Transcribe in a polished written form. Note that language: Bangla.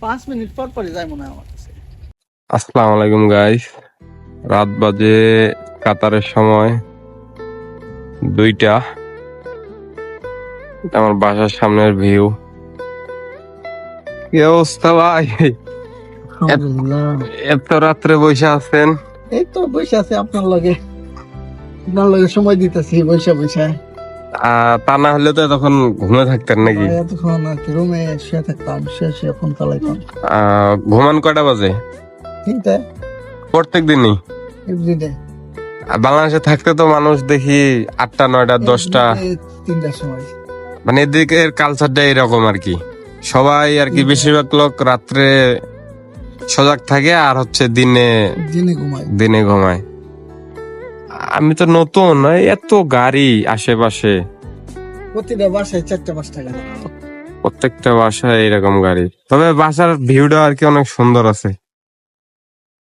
5 মিনিট পর পরই যায় মনে হয় আমার কাছে। আসসালামু আলাইকুম গাইস, রাত বাজে কাতারের সময় 2টা। আমার বাসার সামনের ভিউ। কি অবস্থা ভাই? আলহামদুলিল্লাহ। এত রাত্রে বসে আছেন? এই তো বসে আছে আপনার লগে সময় দিতেছি বসে বসে। তা না হলে তো তখন ঘুমে থাকতেন নাকি? এতক্ষণ আর কি রুমে শুয়ে থাকতাম, শুয়ে ফোন চালাইতাম। ঘুমান কয়টা বাজে? তিনটে প্রত্যেক দিনই? এভরিডে। বাংলাদেশে থাকতে তো মানুষ দেখি 8টা 9টা 10টা, 3টার সময়। মানে এদিকের কালচারটা এরকম আর কি। সবাই আর কি বেশিরভাগ লোক রাত্রে সজাগ থাকে আর হচ্ছে দিনে ঘুমায়। আমি তো নতুন, এত গাড়ি আশেপাশে, প্রতিটা বাসায় 4টা 5টা গাড়ি। প্রত্যেকটা বাসায় এরকম গাড়ি। তবে বাসার ভিউটা আর কি অনেক সুন্দর আছে।